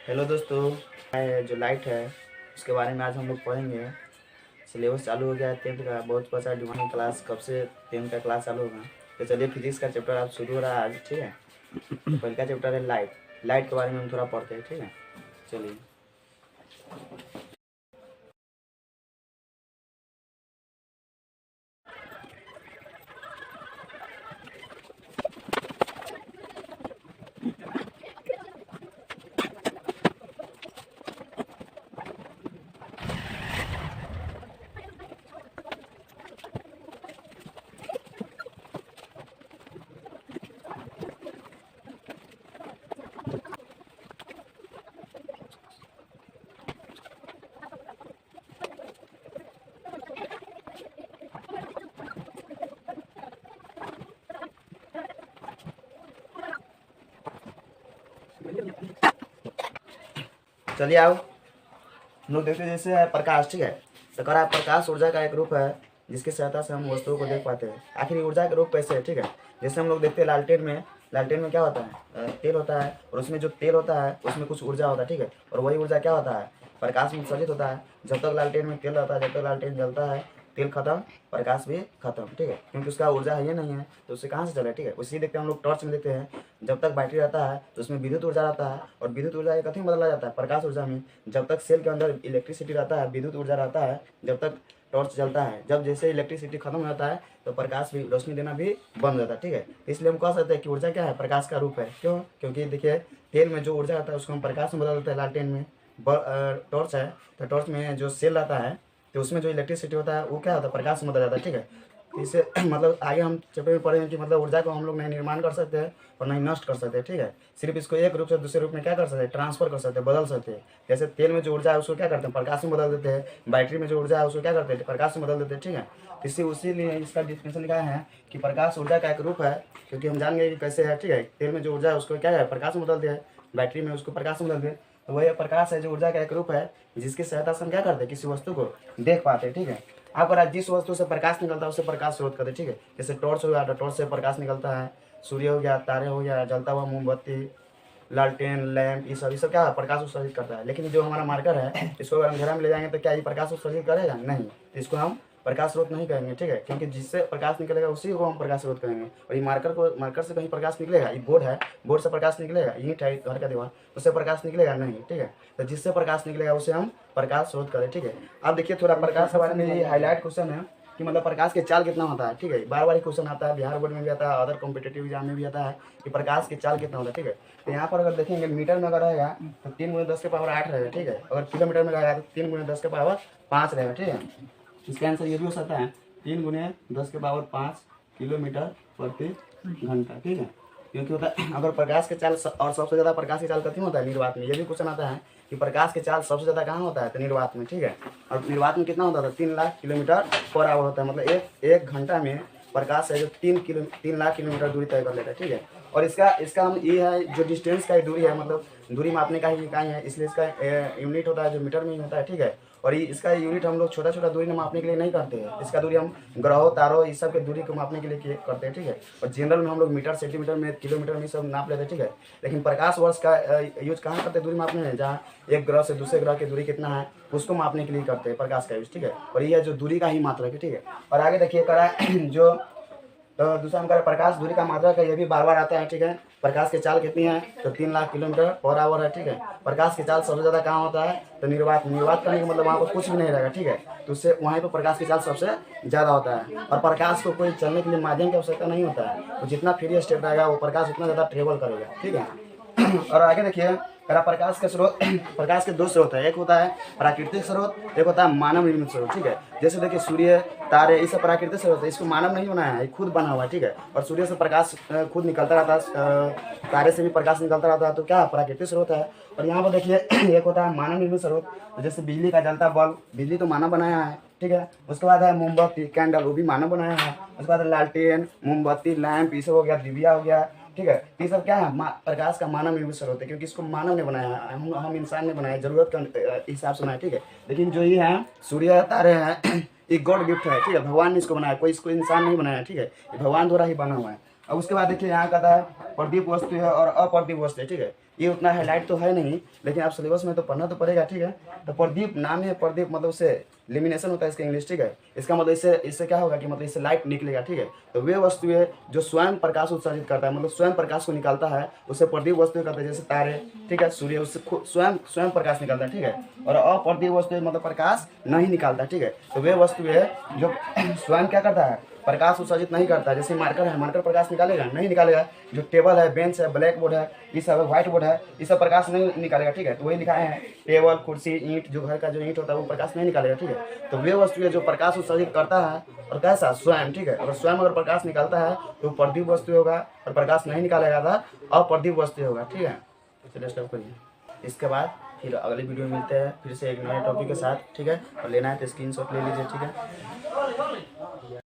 Hello दोस्तों। जो light है उसके बारे में आज हम लोग पढ़ेंगे। सिलेबस चालू हो गया है 10th का। बहुत बचा है डिमांड क्लास, कब से 10th का क्लास चालू होगा। तो चलिए फिजिक्स का चैप्टर आज शुरू हो रहा है आज, ठीक है। तो पहले का चैप्टर है लाइट। लाइट के बारे में हम थोड़ा पढ़ते हैं, ठीक है। चलिए। चलिए आओ, हम लोग देखते हैं जैसे है प्रकाश, ठीक है। तो कह रहा है प्रकाश ऊर्जा का एक रूप है जिसकी सहायता से हम वस्तुओं को देख पाते हैं। आखिर ऊर्जा का रूप कैसे है, ठीक है। जैसे हम लोग देखते हैं लालटेन में क्या होता है, तेल होता है, और उसमें जो तेल होता है उसमें कुछ ऊर्जा होता है, ठीक है। और वही ऊर्जा क्या होता है, प्रकाश में उत्सर्जित होता है। जब तक लालटेन में तेल रहता है, जब तक लालटेन जलता है, तेल खत्म, प्रकाश भी खत्म, ठीक है। क्योंकि उसका ऊर्जा है ये नहीं है तो उससे कहाँ से चले, ठीक है। उसी देखते हैं हम लोग टॉर्च में देखते हैं। जब तक बैटरी रहता है तो उसमें विद्युत ऊर्जा रहता है, और विद्युत ऊर्जा एक कथी में बदला जाता है, प्रकाश ऊर्जा में। जब तक सेल के अंदर इलेक्ट्रिसिटी रहता है, विद्युत ऊर्जा रहता है, जब तक टॉर्च जलता है। जब जैसे इलेक्ट्रिसिटी खत्म हो जाता है तो प्रकाश भी, रोशनी देना भी बंद हो जाता है, ठीक है। इसलिए हम कह सकते हैं कि ऊर्जा क्या है, प्रकाश का रूप है। क्यों? क्योंकि देखिए तेल में जो ऊर्जा रहता है उसको हम प्रकाश में बदल देते हैं। लालटेन में टॉर्च है तो टॉर्च में जो सेल रहता है तो उसमें जो इलेक्ट्रिसिटी होता है वो क्या होता है, प्रकाश में बदल जाता है, ठीक है। तो इससे मतलब आगे हम चैप्टर में पढ़ेंगे कि मतलब ऊर्जा को हम लोग नहीं निर्माण कर सकते हैं और नहीं नष्ट कर सकते हैं, ठीक है। सिर्फ इसको एक रूप से दूसरे रूप में क्या कर सकते हैं, ट्रांसफर कर सकते हैं, बदल सकते हैं। जैसे तेल में जो ऊर्जा है उसको क्या करते हैं, प्रकाश में बदल देते हैं। बैटरी में जो ऊर्जा है उसको क्या करते हैं, प्रकाश में बदल देते हैं, ठीक है। इसी उसीलिए इसका डिफिनेशन लिखा है कि प्रकाश ऊर्जा का एक रूप है। क्योंकि हम जान गए कि कैसे है, ठीक है। तेल में जो ऊर्जा है उसको क्या है, प्रकाश में बदल दिया है। बैटरी में उसको प्रकाश में बदल दिया। तो वही प्रकाश है जो ऊर्जा का एक रूप है जिसकी सहायता से हम क्या करते हैं, किसी वस्तु को देख पाते हैं, ठीक है। आप अगर जिस वस्तु से प्रकाश निकलता है उससे प्रकाश स्रोत करते हैं, ठीक है। जैसे टॉर्च हो गया तो टॉर्च से प्रकाश निकलता है। सूर्य हो गया, तारे हो गया, जलता हुआ मोमबत्ती, लालटेन, लैंप, ये सब क्या है, प्रकाश उत्सर्जित करता है। लेकिन जो हमारा मार्कर है इसको अगर अंधेरा में ले जाएंगे तो क्या ये प्रकाश उत्सर्जित करेगा? नहीं। तो इसको हम प्रकाश स्रोत नहीं कहेंगे, ठीक है। क्योंकि जिससे प्रकाश निकलेगा उसी को हम प्रकाश स्रोत कहेंगे। और ये मार्कर से कहीं प्रकाश निकलेगा? ये बोर्ड है, बोर्ड से प्रकाश निकलेगा? ईंट है घर का दीवार, उससे प्रकाश निकलेगा? नहीं, ठीक है। तो जिससे प्रकाश निकलेगा उसे हम प्रकाश स्रोत करें, ठीक है। अब देखिए थोड़ा प्रकाश के बारे में, ये हाईलाइट क्वेश्चन है कि मतलब प्रकाश के चाल कितना होता है, ठीक है। बार बार क्वेश्चन आता है, बिहार बोर्ड में भी आता है, अदर कॉम्पिटेटिव एग्जाम में भी आता है कि प्रकाश के चाल कितना होता है, ठीक है। तो यहाँ पर अगर देखेंगे मीटर में अगर रहेगा तो 3 × 10⁸ रहेगा, ठीक है। अगर किलोमीटर में रहेगा तो 3 × 10⁵ रहेगा, ठीक है। इसका आंसर ये भी हो सकता है 3 × 10⁵ किलोमीटर प्रति घंटा, ठीक है। क्योंकि होता है अगर प्रकाश के चाल और सबसे ज़्यादा प्रकाश की चाल कथी में होता है, निर्वात में। ये भी क्वेश्चन आता है कि प्रकाश के चाल सबसे ज़्यादा कहाँ होता है, तो निर्वात में, ठीक है। और निर्वात में कितना होता है, 3 लाख किलोमीटर पर आवर होता है। मतलब एक घंटा में प्रकाश है जो 3 लाख किलोमीटर दूरी तय कर लेता है, ठीक है। और इसका हम ये है जो डिस्टेंस का दूरी है, मतलब दूरी मापने का ही इकाई है, इसलिए इसका यूनिट होता है जो मीटर में ही होता है, ठीक है। और ये इसका यूनिट हम लोग छोटा छोटा दूरी मापने के लिए नहीं करते हैं। इसका दूरी हम ग्रहों, तारों, इस सब के दूरी को मापने के लिए करते हैं, ठीक है। और जनरल में हम लोग मीटर, सेंटीमीटर में, किलोमीटर में सब नाप लेते हैं, ठीक है। लेकिन प्रकाश वर्ष का यूज कहाँ करते हैं दूरी मापने में, जहाँ एक ग्रह से दूसरे ग्रह की दूरी कितना है उसको मापने के लिए करते हैं प्रकाश का यूज, ठीक है। और ये है जो दूरी का ही मात्रक है, ठीक है। और आगे देखिए करा जो तो दूसरा हम करें प्रकाश दूरी का मात्रक है, ये भी बार बार आता है, ठीक है। प्रकाश की चाल कितनी है, तो 3 लाख किलोमीटर पर आवर है, ठीक है। प्रकाश की चाल सबसे ज़्यादा कहाँ होता है, तो निर्वात करने का मतलब वहाँ पर कुछ भी नहीं रहेगा, ठीक है। तो उससे वहीं पर प्रकाश की चाल सबसे ज़्यादा होता है। और प्रकाश को कोई चलने के लिए माध्यम की आवश्यकता नहीं होता है, तो जितना फ्री स्टेप रहेगा वो प्रकाश उतना ज़्यादा ट्रेवल करेगा, ठीक है। और आगे देखिए करा प्रकाश के स्रोत प्रकाश के 2 स्रोत है। एक होता है प्राकृतिक स्रोत, एक होता है मानव निर्मित स्रोत, ठीक है। जैसे देखिए सूर्य, तारे, ये सब प्राकृतिक स्रोत है। इसको मानव नहीं बनाया है, ये खुद बना हुआ है, ठीक है। और सूर्य से प्रकाश खुद निकलता रहता है, तारे से भी प्रकाश निकलता रहता है, तो क्या प्राकृतिक स्रोत है। और यहाँ पर देखिए एक होता है मानव निर्मित स्रोत, तो जैसे बिजली का जलता बल्ब, बिजली तो मानव बनाया है, ठीक है। उसके बाद है मोमबत्ती, कैंडल, वो भी मानव बनाया है। उसके बाद लालटेन, मोमबत्ती, लैंप, ये सब हो गया, दिव्या हो गया, ठीक है। ये सब क्या है, प्रकाश का मानव निर्मित स्रोत है, क्योंकि इसको मानव ने बनाया है, हम इंसान ने बनाया, जरूरत के हिसाब से बनाया, ठीक है। लेकिन जो ये है सूर्य, तारे हैं, ये गॉड गिफ्ट है, ठीक है। भगवान ने इसको बनाया, कोई इसको इंसान नहीं बनाया, ठीक है। ये भगवान द्वारा ही बना हुआ है। अब उसके बाद देखिए यहाँ का था प्रदीप वस्तु है और अप्रदीप वस्तु है, ठीक है। ये उतना हाईलाइट तो है नहीं, लेकिन आप सिलेबस में तो पढ़ना तो पड़ेगा, ठीक है। तो प्रदीप नाम है, प्रदीप मतलब उससे लिमिनेशन होता है इसका इंग्लिश, ठीक है। इसका मतलब इससे क्या होगा कि मतलब इससे लाइट निकलेगा, ठीक है। तो वे वस्तु है जो स्वयं प्रकाश उत्सर्जित करता है, मतलब स्वयं प्रकाश को निकालता है, उसे प्रदीप वस्तु कहते हैं। जैसे तारे, ठीक है, सूर्य, उससे स्वयं स्वयं प्रकाश निकालता है, ठीक है। और अप्रदीप वस्तु मतलब प्रकाश नहीं निकालता, ठीक है। तो वे वस्तु है जो स्वयं क्या करता है, प्रकाश उत्सर्जित नहीं करता। जैसे मार्कर है, मार्कर प्रकाश निकालेगा नहीं निकालेगा। जो टेबल है, बेंच है, ब्लैक बोर्ड है, ये सब है, व्हाइट बोर्ड है, ये सब प्रकाश नहीं निकालेगा, ठीक है। तो वही लिखा है टेबल, कुर्सी, ईंट, जो घर का जो ईंट होता है वो प्रकाश नहीं निकालेगा, ठीक है। तो वे वस्तु है जो प्रकाश उत्सर्जित करता है और कैसा, स्वयं, ठीक है। अगर स्वयं अगर प्रकाश निकालता है तो प्रदीप वस्तु होगा, और प्रकाश नहीं निकालेगा था अप्रदीप वस्तु होगा, ठीक है। चलिए स्टॉप करिए। इसके बाद फिर अगले वीडियो में मिलते हैं फिर से एक नए टॉपिक के साथ, ठीक है। और लेना है तो स्क्रीनशॉट ले लीजिए, ठीक है।